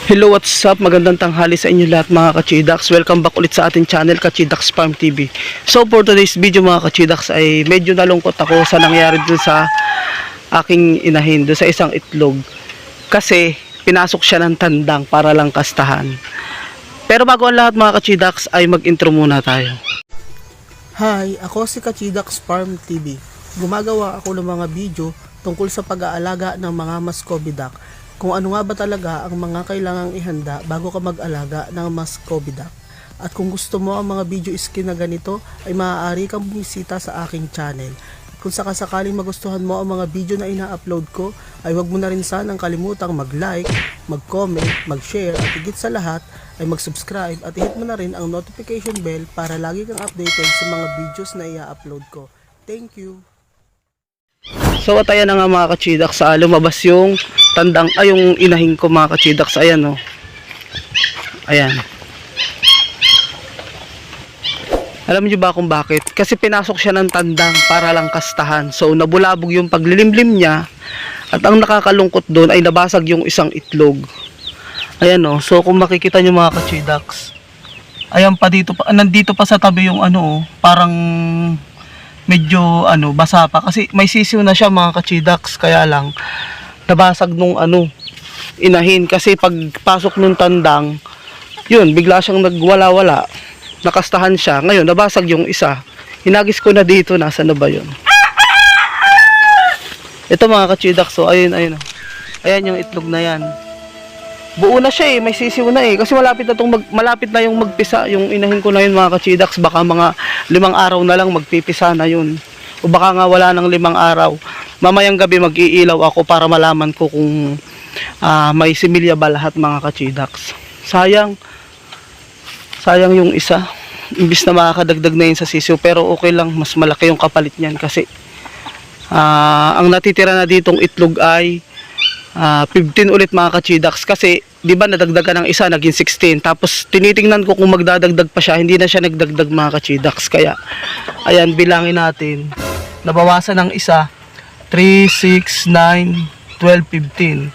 Hello, what's up? Magandang tanghali sa inyo lahat mga kachidax. Welcome back ulit sa ating channel, Kachidax Farm TV. So for today's video mga kachidax ay medyo nalungkot ako sa nangyari dun sa aking inahin, dun sa isang itlog. Kasi pinasok siya ng tandang para lang kastahan. Pero bago ang lahat mga kachidax ay mag-intro muna tayo. Hi, ako si Kachidax Farm TV. Gumagawa ako ng mga video tungkol sa pag-aalaga ng mga Muscovy duck. Kung ano nga ba talaga ang mga kailangang ihanda bago ka mag-alaga ng Muscovy duck. At kung gusto mo ang mga video skin na ganito, ay maaari kang bumisita sa aking channel. At kung sakasakaling magustuhan mo ang mga video na ina-upload ko, ay huwag mo na rin sanang kalimutang mag-like, mag-comment, mag-share, at higit sa lahat ay mag-subscribe at i-hit mo na rin ang notification bell para lagi kang updated sa mga videos na i-upload ko. Thank you! So at ayan na nga mga kachidax, lumabas yung tandang, ay yung inahin ko mga kachidax. Ayan o. Ayan. Alam niyo ba kung bakit? Kasi pinasok siya ng tandang para lang kastahan. So nabulabog yung paglilimlim niya. At ang nakakalungkot doon ay nabasag yung isang itlog. Ayan o. So kung makikita niyo mga kachidax, ayan pa dito, nandito pa sa tabi yung ano, parang medyo basa pa kasi may sisiw na siya mga kachidax, kaya lang nabasag nung inahin kasi pagpasok nung tandang yun bigla siyang nagwala-wala, nakastahan siya. Ngayon nabasag yung isa, hinagis ko na dito, nasa na ba yun, ito mga kachidax. So ayun ayan yung itlog na yan, buo na siya may sisiw na kasi malapit na yung magpisa yung inahin ko na yun mga kachidax. Baka mga 5 araw na lang magpipisa na yun, o baka nga wala ng 5 araw. Mamayang gabi mag-iilaw ako para malaman ko kung may similya ba lahat mga kachidax. Sayang yung isa, imbis na makakadagdag na yun sa sisiw, pero okay lang, mas malaki yung kapalit niyan kasi ang natitira na ditong itlog ay 15 ulit mga kachidax. Kasi di ba nadagdagan ng isa, naging 16, tapos tinitingnan ko kung magdadagdag pa siya, hindi na siya nagdagdag mga kachidax. Kaya ayan, bilangin natin, nabawasan ng isa, 3, 6, 9, 12, 15,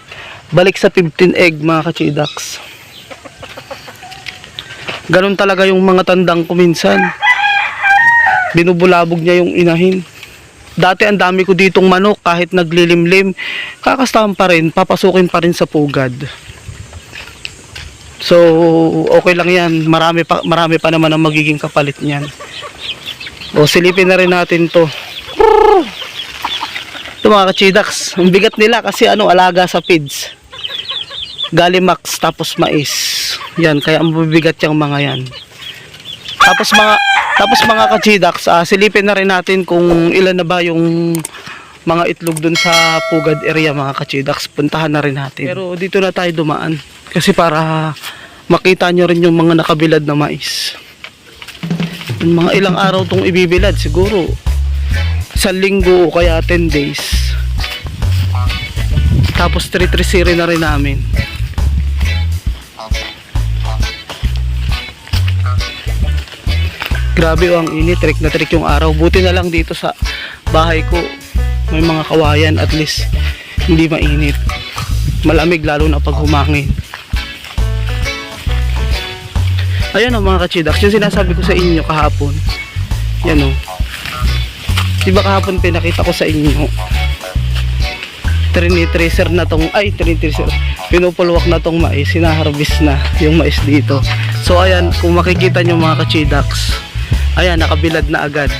balik sa 15 egg mga kachidax. Ganun talaga yung mga tandang ko minsan, binubulabog niya yung inahin. Dati ang dami ko ditong manok, kahit naglilimlim, kakastahan pa rin, papasukin pa rin sa pugad. So okay lang yan, marami pa naman ang magiging kapalit niyan. O silipin na rin natin to. Ito mga kachidax, ang bigat nila kasi alaga sa feeds, Galimax tapos mais yan, kaya ang bibigat yung mga yan. Tapos mga kachidax, silipin na rin natin kung ilan na ba yung mga itlog dun sa pugad area mga kachidax. Puntahan na rin natin. Pero dito na tayo dumaan kasi para makita nyo rin yung mga nakabilad na mais. Yung mga ilang araw tong ibibilad, siguro 1 linggo o kaya 10 days. Tapos 3-3 na rin namin. Grabe ang init, trik na trik yung araw. Buti na lang dito sa bahay ko may mga kawayan, at least hindi mainit. Malamig lalo na pag humangin. Ayan mga kachidax, yung sinasabi ko sa inyo kahapon. Yan diba kahapon pinakita ko sa inyo, trinitracer na tong, pinupulwak na tong mais, sinaharvest na yung mais dito. So ayan, kung makikita nyo mga kachidax, ayan, nakabilad na agad.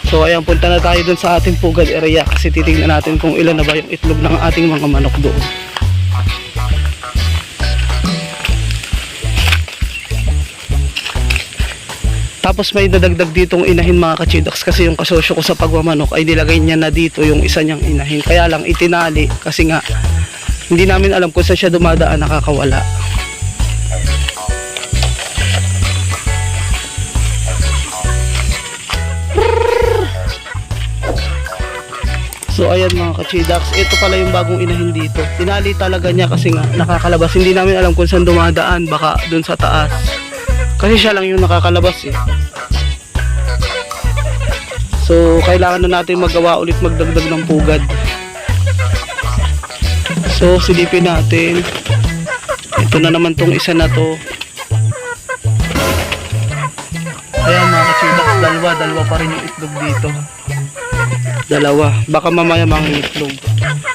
So ayan, punta na tayo dun sa ating pugad area kasi titingnan natin kung ilan na ba yung itlog ng ating mga manok doon. Tapos may dadagdag ditong inahin mga kachidax kasi yung kasosyo ko sa pagmamanok ay nilagay niya na dito yung isa niyang inahin. Kaya lang itinali kasi nga hindi namin alam kung saan siya dumadaan, nakakawala. So ayan mga kachidax, ito pala yung bagong inahin dito. Tinali talaga niya kasi nga nakakalabas. Hindi namin alam kung saan dumadaan, baka dun sa taas. Kasi siya lang yung nakakalabas So kailangan na natin magawa ulit, magdagdag ng pugad. So, silipin natin. Ito na naman tong isa na to. Ayan mga ka-chidax, dalawa pa rin yung itlog dito. Dalawa. Baka mamaya mga itlog.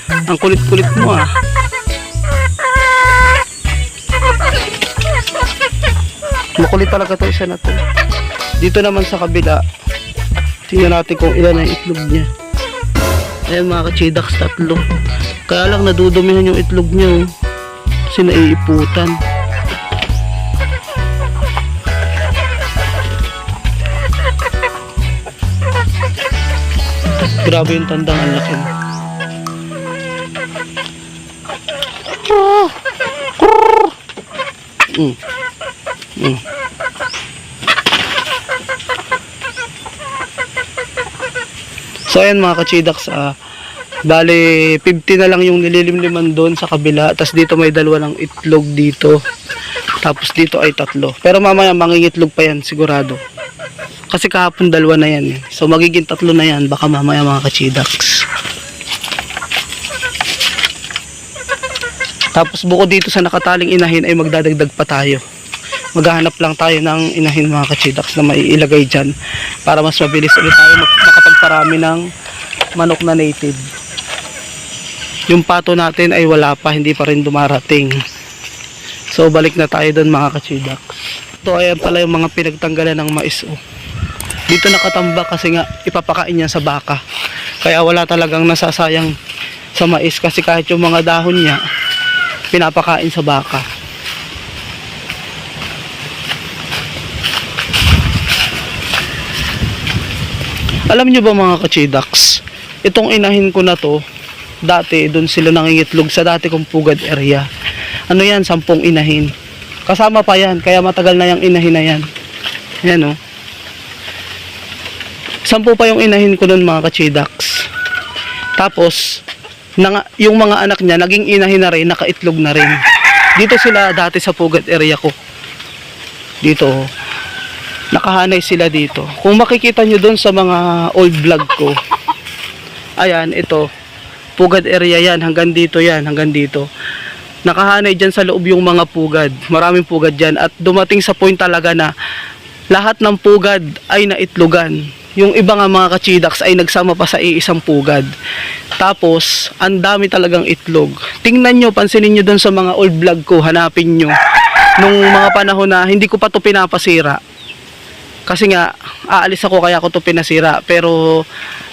Ang kulit-kulit mo ah. Makulit talaga to isa na to. Dito naman sa kabila, tingnan natin kung ilan ang itlog niya. Ayan mga ka-chidax, 3. Kaya lang nadudumihan yung itlog niya oh. Kasi naiiputan. Grabe yung tandang, ang laki. So ayan mga ka-chidax, bale 50 na lang yung nililimliman doon sa kabila, tapos dito may 2 ng itlog dito, tapos dito ay 3, pero mamaya mangingitlog pa yan sigurado kasi kahapon 2 na yan eh. So magiging 3 na yan baka mamaya mga ka-chidax. Tapos bukod dito sa nakataling inahin ay magdadagdag pa tayo. Maghahanap lang tayo ng inahin mga ka-chidax na maiilagay dyan para mas mabilis ulit tayo makapagparami ng manok na native. Yung pato natin ay wala pa, hindi pa rin dumarating. So balik na tayo doon mga ka-chidax. Ito ayan pala yung mga pinagtanggalan ng mais oh. Dito nakatambak kasi nga ipapakain niya sa baka. Kaya wala talagang nasasayang sa mais kasi kahit yung mga dahon niya pinapakain sa baka. Alam nyo ba mga ka-chidax, itong inahin ko na to, dati doon sila nangingitlog sa dati kong pugad area. Ano yan, 10 inahin. Kasama pa yan, kaya matagal na yung inahin na yan. Yan o. 10 pa yung inahin ko doon mga ka-chidax. Tapos, yung mga anak niya, naging inahin na rin, nakaitlog na rin. Dito sila dati sa pugad area ko. Dito nakahanay sila dito. Kung makikita nyo doon sa mga old vlog ko, ayan, ito pugad area yan, hanggang dito yan, hanggang dito nakahanay dyan sa loob yung mga pugad, maraming pugad dyan, at dumating sa point talaga na lahat ng pugad ay naitlogan. Yung iba nga mga ka-chidax ay nagsama pa sa iisang pugad, tapos ang dami talagang itlog. Tingnan nyo, pansinin nyo doon sa mga old vlog ko, hanapin nyo nung mga panahon na hindi ko pa to pinapasira. Kasi nga, aalis ako kaya ako to pinasira. Pero,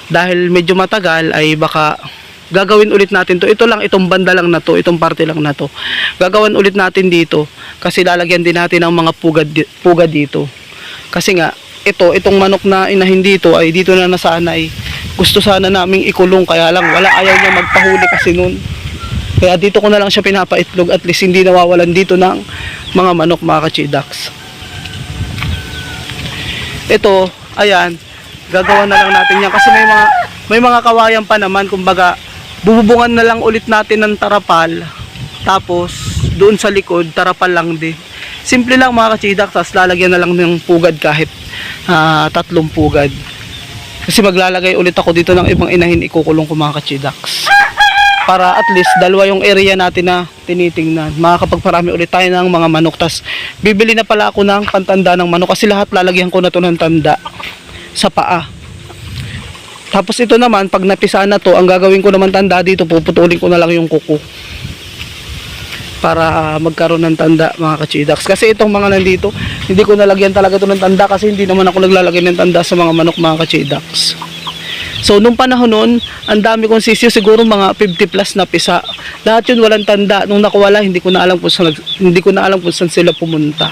dahil medyo matagal, ay baka gagawin ulit natin to. Ito lang, itong banda lang na to, itong parte lang na to. Gagawin ulit natin dito. Kasi lalagyan din natin ng mga pugad dito. Kasi nga, itong manok na inahin dito, ay dito na nasanay. Gusto sana naming ikulong, kaya lang, ayaw niya magpahuli kasi nun. Kaya dito ko na lang siya pinapaitlog, at least hindi nawawalan dito ng mga manok mga ka-chidax. Ito, ayan, gagawa na lang natin yan kasi may mga kawayan pa naman, kumbaga bububungan na lang ulit natin ng tarapal, tapos doon sa likod tarapal lang din. Simple lang mga ka-chidax, tapos lalagyan na lang ng pugad kahit 3 pugad. Kasi maglalagay ulit ako dito ng ibang inahin, ikukulong ko mga ka-chidax. Para at least 2 yung area natin na tinitingnan. Makakapagparami ulit tayo ng mga manok. Tas bibili na pala ako ng pantanda ng manok kasi lahat lalagyan ko na to ng tanda sa paa. Tapos ito naman, pag napisa na to, ang gagawin ko naman tanda dito, puputulin ko na lang yung kuko para magkaroon ng tanda mga ka-chidax. Kasi itong mga nandito, hindi ko nalagyan talaga to ng tanda kasi hindi naman ako naglalagay ng tanda sa mga manok mga ka-chidax. So nung panahon nun, ang dami kong sisiyo, siguro mga 50 plus na pisa. Lahat yun walang tanda. Nung nakuwala, hindi ko na alam kung saan sila pumunta.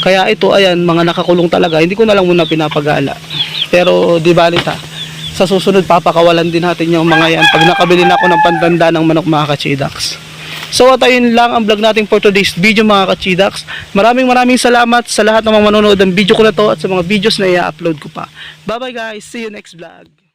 Kaya ito, ayan, mga nakakulong talaga. Hindi ko na lang muna pinapagala. Pero di balita, sa susunod papakawalan din natin yung mga yan pag nakabili na ako ng pantanda ng manok mga ka-chidax. So at ayun lang ang vlog natin for today's video mga ka-chidax. Maraming salamat sa lahat ng mga manonood ng video ko na to at sa mga videos na i-upload ko pa. Bye bye guys, see you next vlog.